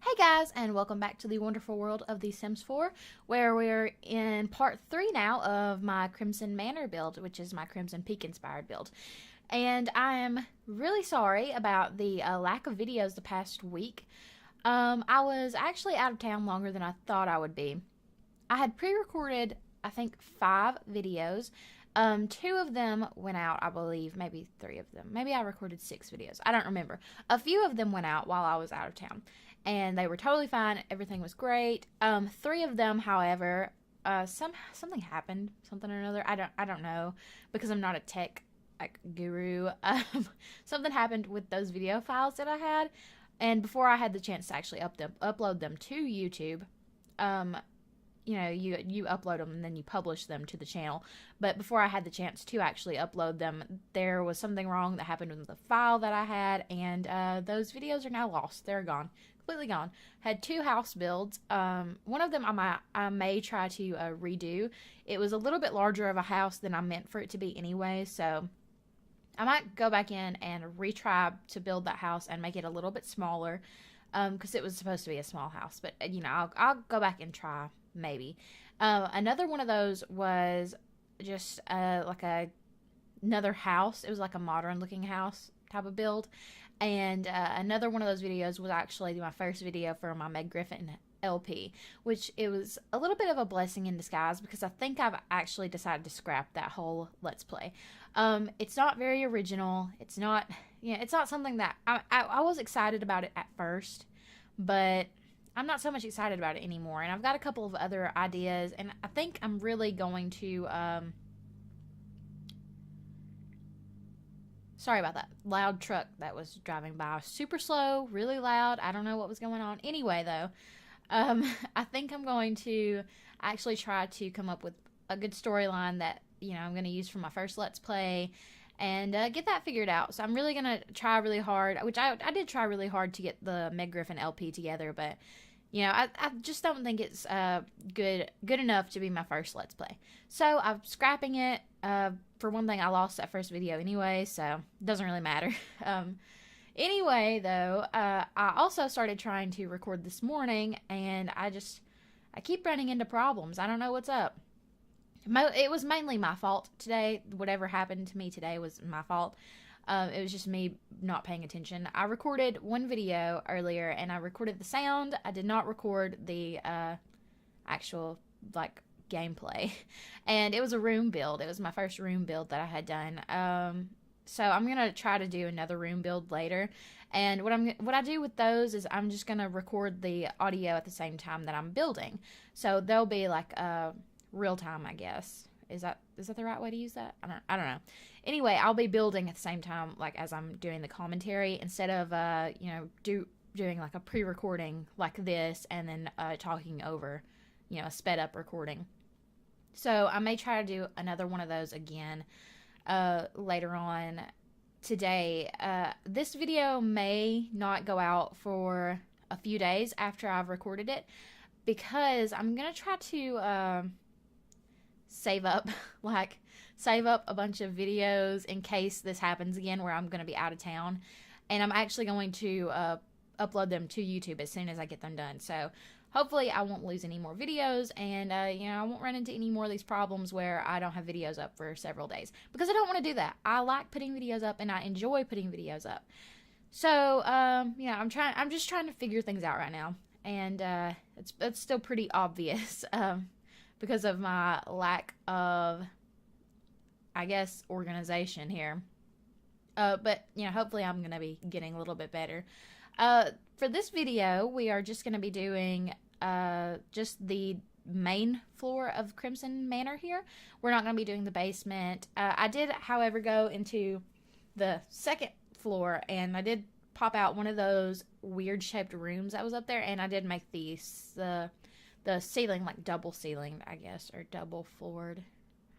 Hey guys, and welcome back to the wonderful world of The Sims 4, where we're in part 3 now of my Crimson Manor build, which is my Crimson Peak inspired build. And I am really sorry about the lack of videos the past week. I was actually out of town longer than I thought I would be. I had pre-recorded, I think, 5 videos. 2 of them went out, I believe, maybe 3 of them. Maybe I recorded 6 videos. I don't remember. A few of them went out while I was out of town, and they were totally fine. Everything was great. 3 of them, however, something happened, something or another. I don't know, because I'm not a tech guru. Something happened with those video files that I had, and before I had the chance to actually upload them to YouTube, you upload them and then you publish them to the channel. But before I had the chance to actually upload them, there was something wrong that happened with the file that I had, and those videos are now lost. They're gone, completely gone. Had 2 house builds. One of them I may try to redo. It was a little bit larger of a house than I meant for it to be anyway, so I might go back in and retry to build that house and make it a little bit smaller, because it was supposed to be a small house. But I'll go back and try. Maybe. Another one of those was just another house. It was like a modern looking house type of build. And another one of those videos was actually my first video for my Meg Griffin LP, which it was a little bit of a blessing in disguise, because I think I've actually decided to scrap that whole Let's Play. It's not very original. It's not something that I was excited about it at first, but I'm not so much excited about it anymore, and I've got a couple of other ideas, and I think I'm really going to, sorry about that loud truck that was driving by. Super slow, really loud. I don't know what was going on. Anyway, though, I think I'm going to actually try to come up with a good storyline that, I'm going to use for my first Let's Play, and get that figured out. So I'm really going to try really hard, which I did try really hard to get the Meg Griffin LP together, but, I just don't think it's good enough to be my first Let's Play. So I'm scrapping it. For one thing, I lost that first video anyway, so it doesn't really matter. Anyway, though, I also started trying to record this morning, and I keep running into problems. I don't know what's up. It was mainly my fault today. Whatever happened to me today was my fault. It was just me not paying attention. I recorded one video earlier, and I recorded the sound. I did not record the actual, gameplay. And it was a room build. It was my first room build that I had done. So I'm going to try to do another room build later. And what I do with those is I'm just going to record the audio at the same time that I'm building. So they'll be real time, I guess. Is that the right way to use that? I don't know. Anyway, I'll be building at the same time, as I'm doing the commentary, instead of doing a pre-recording like this and then talking over, a sped up recording. So I may try to do another one of those again later on today. This video may not go out for a few days after I've recorded it, because I'm gonna try to save up a bunch of videos in case this happens again where I'm going to be out of town, and I'm actually going to upload them to YouTube as soon as I get them done. So hopefully I won't lose any more videos, and I won't run into any more of these problems where I don't have videos up for several days, because I don't want to do that. I like putting videos up, and I enjoy putting videos up. So I'm just trying to figure things out right now, and it's still pretty obvious because of my lack of, I guess, organization here. But, hopefully I'm going to be getting a little bit better. For this video, we are just going to be doing just the main floor of Crimson Manor here. We're not going to be doing the basement. I did, however, go into the second floor, and I did pop out one of those weird-shaped rooms that was up there, and I did make the ceiling double ceiling, I guess, or double floored.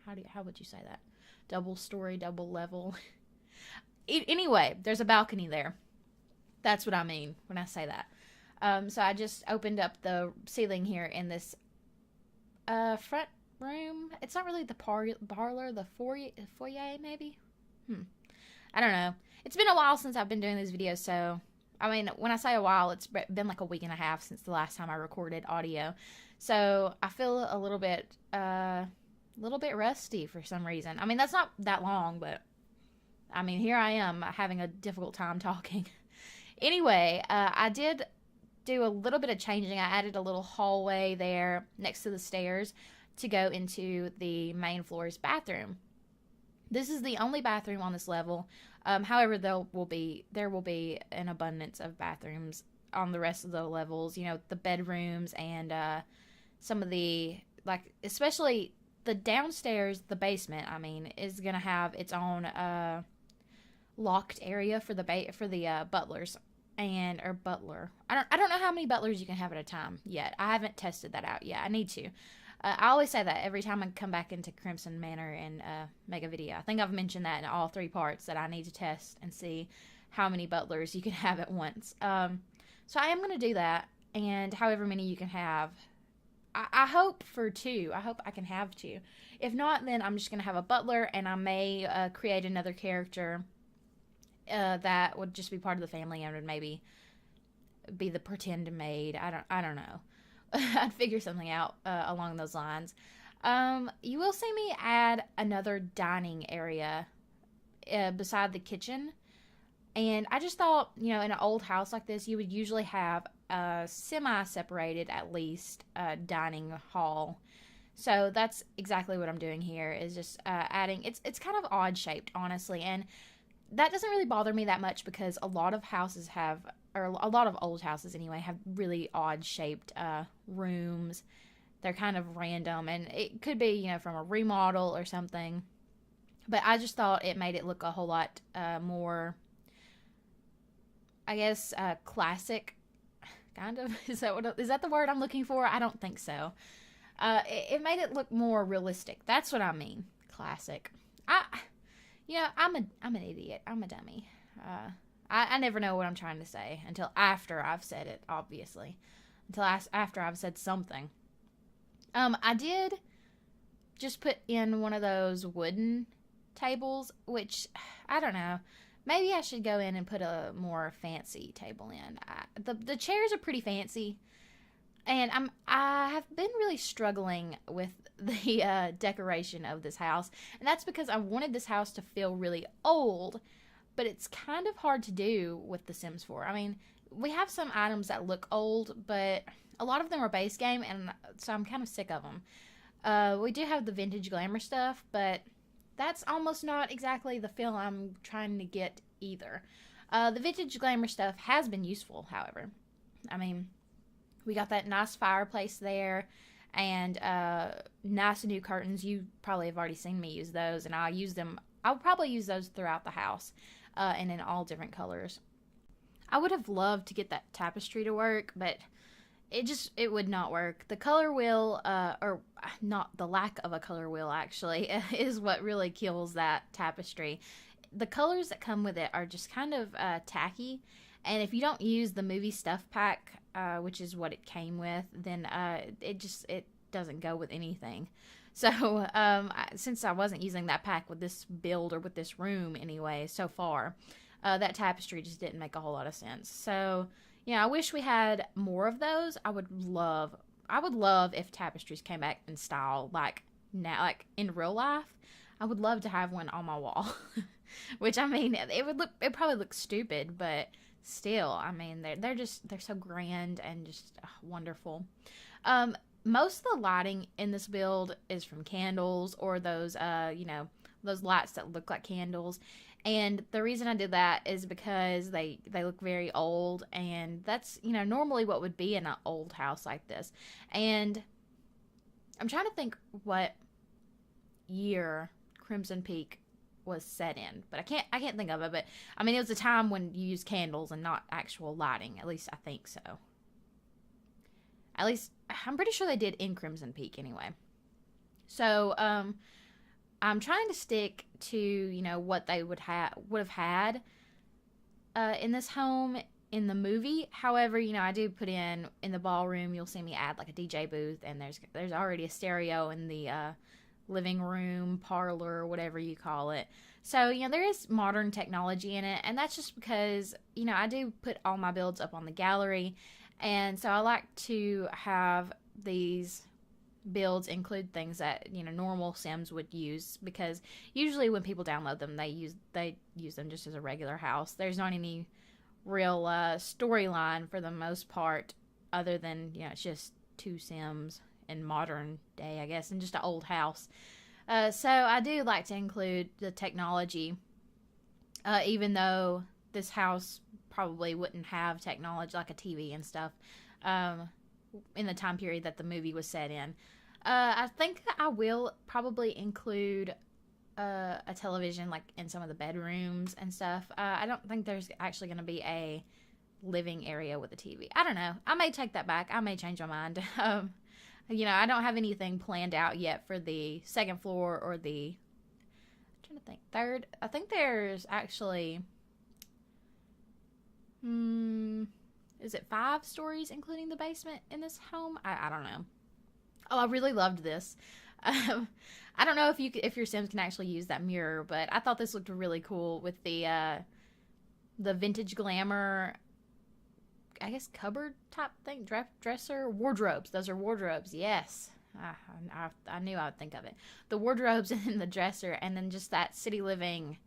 How would you say that? Double story, double level. Anyway, there's a balcony there. That's what I mean when I say that. So I just opened up the ceiling here in this front room. It's not really the parlor, the foyer maybe? I don't know. It's been a while since I've been doing these videos, so I mean, when I say a while, it's been like a week and a half since the last time I recorded audio. So I feel a little bit rusty for some reason. I mean, that's not that long, but I mean, here I am having a difficult time talking. Anyway, I did do a little bit of changing. I added a little hallway there next to the stairs to go into the main floor's bathroom. This is the only bathroom on this level. However, there will be an abundance of bathrooms on the rest of the levels. You know, the bedrooms and some of the, like, especially the downstairs, the basement, I mean, is going to have its own locked area for the butlers or butler. I don't know how many butlers you can have at a time yet. I haven't tested that out yet. I need to. I always say that every time I come back into Crimson Manor and make a video. I think I've mentioned that in all 3 parts, that I need to test and see how many butlers you can have at once. So I am going to do that, and however many you can have. I hope for 2. I hope I can have 2. If not, then I'm just going to have a butler, and I may create another character that would just be part of the family and would maybe be the pretend maid. I don't know. I'd figure something out along those lines. You will see me add another dining area beside the kitchen. And I just thought, you know, in an old house like this, you would usually have a semi-separated, at least, dining hall. So that's exactly what I'm doing here, is just adding. It's kind of odd-shaped, honestly. And that doesn't really bother me that much because a lot of houses have, or a lot of old houses anyway, have really odd-shaped rooms. They're kind of random, and it could be, you know, from a remodel or something. But I just thought it made it look a whole lot more, I guess, classic, kind of. Is that the word I'm looking for? I don't think so. It made it look more realistic. That's what I mean. Classic. I'm an idiot. I'm a dummy. I never know what I'm trying to say until after I've said it, obviously. Until after I've said something. I did just put in one of those wooden tables, which, I don't know. Maybe I should go in and put a more fancy table in. The chairs are pretty fancy. And I have been really struggling with the decoration of this house. And that's because I wanted this house to feel really old. But it's kind of hard to do with The Sims 4. I mean, we have some items that look old, but a lot of them are base game, and so I'm kind of sick of them. We do have the vintage glamour stuff, but that's almost not exactly the feel I'm trying to get either. The vintage glamour stuff has been useful, however. I mean, we got that nice fireplace there, and nice new curtains. You probably have already seen me use those, and I'll probably use those throughout the house. And in all different colors. I would have loved to get that tapestry to work, but it would not work. The color wheel, or not, the lack of a color wheel actually, is what really kills that tapestry. The colors that come with it are just kind of tacky, and if you don't use the movie stuff pack, which is what it came with, then it doesn't go with anything. So, since I wasn't using that pack with this build, or with this room anyway, so far, that tapestry just didn't make a whole lot of sense. So, yeah, I wish we had more of those. I would love if tapestries came back in style, like now, like in real life. I would love to have one on my wall. Which, I mean, it probably looks stupid, but still, I mean, they're so grand and just wonderful. Most of the lighting in this build is from candles, or those, those lights that look like candles. And the reason I did that is because they look very old, and that's, normally what would be in an old house like this. And I'm trying to think what year Crimson Peak was set in, but I can't think of it. But I mean, it was a time when you used candles and not actual lighting. At least I think so. At least I'm pretty sure they did in Crimson Peak anyway. So I'm trying to stick to what they would have had in this home in the movie. However, I do put in the ballroom. You'll see me add like a DJ booth, and there's already a stereo in the living room, parlor, whatever you call it. So, there is modern technology in it, and that's just because, I do put all my builds up on the gallery, and so I like to have these builds include things that, normal Sims would use, because usually when people download them, they use them just as a regular house. There's not any real storyline for the most part, other than, it's just two Sims in modern day, I guess, and just an old house. So I do like to include the technology, even though this house probably wouldn't have technology like a TV and stuff in the time period that the movie was set in. I think I will probably include a television like in some of the bedrooms and stuff. I don't think there's actually going to be a living area with a TV. I don't know. I may take that back. I may change my mind. I don't have anything planned out yet for the second floor or the, I'm trying to think, third. I think there's actually, is it 5 stories including the basement in this home? I don't know. Oh, I really loved this. I don't know if your Sims can actually use that mirror, but I thought this looked really cool with the vintage glamour, I guess, cupboard type thing, dresser, wardrobes. Those are wardrobes. Yes, I knew I would think of it. The wardrobes in the dresser, and then just that city living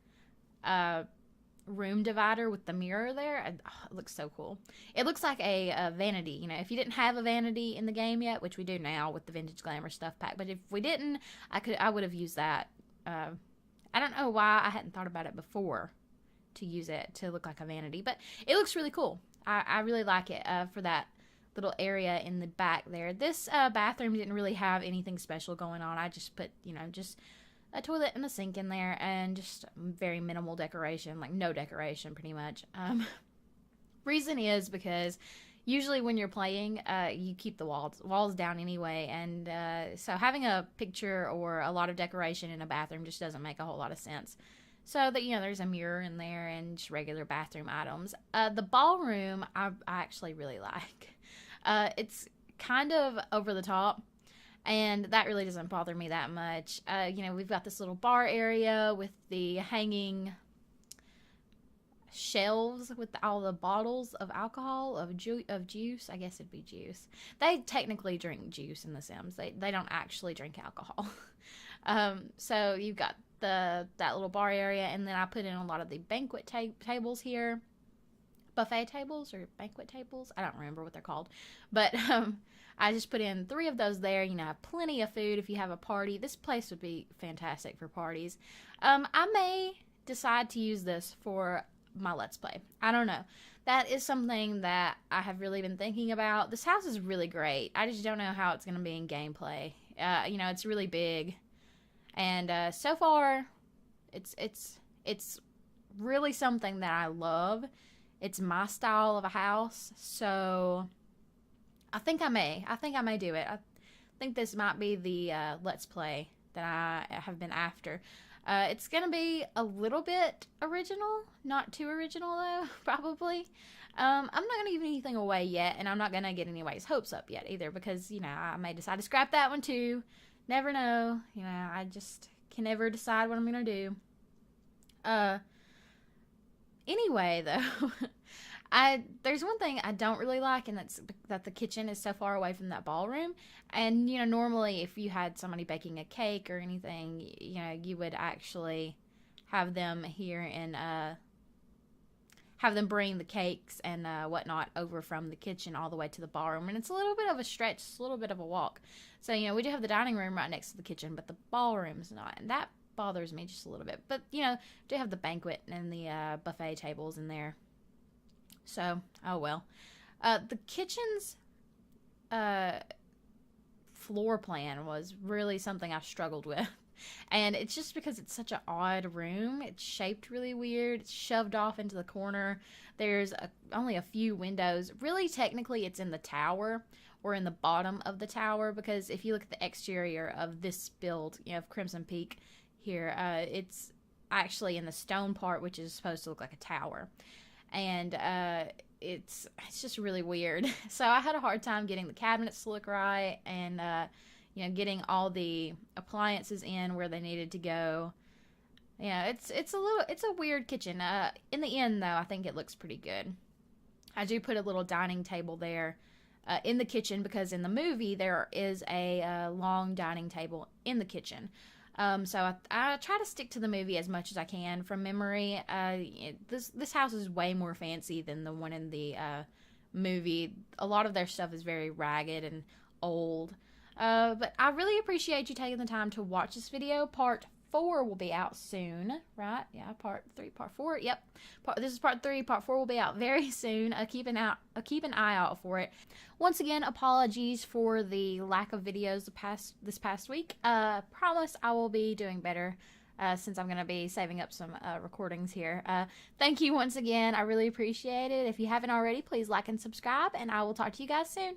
room divider with the mirror there. It looks so cool. It looks like a vanity. If you didn't have a vanity in the game yet, which we do now with the vintage glamour stuff pack, but if we didn't, I would have used that. I don't know why I hadn't thought about it before to use it to look like a vanity, but it looks really cool. I really like it for that little area in the back there. This bathroom didn't really have anything special going on. I just put, just a toilet and a sink in there, and just very minimal decoration, like no decoration pretty much. Reason is because usually when you're playing, you keep the walls down anyway, and so having a picture or a lot of decoration in a bathroom just doesn't make a whole lot of sense. So that, there's a mirror in there and just regular bathroom items. The ballroom, I actually really like. It's kind of over the top, and that really doesn't bother me that much. We've got this little bar area with the hanging shelves with all the bottles of alcohol, of juice. I guess it'd be juice. They technically drink juice in The Sims. They don't actually drink alcohol. So you've got that little bar area, and then I put in a lot of the banquet tables here. Buffet tables or banquet tables. I don't remember what they're called. But I just put in 3 of those there. Have plenty of food if you have a party. This place would be fantastic for parties. I may decide to use this for my Let's Play. I don't know. That is something that I have really been thinking about. This house is really great. I just don't know how it's going to be in gameplay. It's really big. And so far, it's really something that I love. It's my style of a house, so I think I may do it. I think this might be the Let's Play that I have been after. It's going to be a little bit original, not too original though, probably. I'm not going to give anything away yet, and I'm not going to get anybody's hopes up yet either, because, I may decide to scrap that one too. Never know. I just can never decide what I'm going to do. Anyway, though, there's one thing I don't really like, and that's that the kitchen is so far away from that ballroom. And, normally if you had somebody baking a cake or anything, you would actually have them here and have them bring the cakes and whatnot over from the kitchen all the way to the ballroom. And it's a little bit of a stretch, it's a little bit of a walk. So, we do have the dining room right next to the kitchen, but the ballroom's not. And that bothers me just a little bit. But, do have the banquet and the buffet tables in there. So, oh well. The kitchen's floor plan was really something I struggled with. And it's just because it's such an odd room. It's shaped really weird. It's shoved off into the corner. There's only a few windows. Really, technically, it's in the tower or in the bottom of the tower, because if you look at the exterior of this build, of Crimson Peak here, it's actually in the stone part, which is supposed to look like a tower. And it's just really weird. So I had a hard time getting the cabinets to look right, and getting all the appliances in where they needed to go. Yeah, it's a weird kitchen. In the end, though, I think it looks pretty good. I do put a little dining table there in the kitchen because in the movie there is a long dining table in the kitchen. So I try to stick to the movie as much as I can from memory. This house is way more fancy than the one in the movie. A lot of their stuff is very ragged and old. But I really appreciate you taking the time to watch this video. Part 4 will be out soon, right? Yeah, part 3, part 4. Yep. This is part 3. Part 4 will be out very soon. Keep an eye out for it. Once again, apologies for the lack of videos this past week. Promise I will be doing better since I'm going to be saving up some recordings here. Thank you once again. I really appreciate it. If you haven't already, please like and subscribe, and I will talk to you guys soon.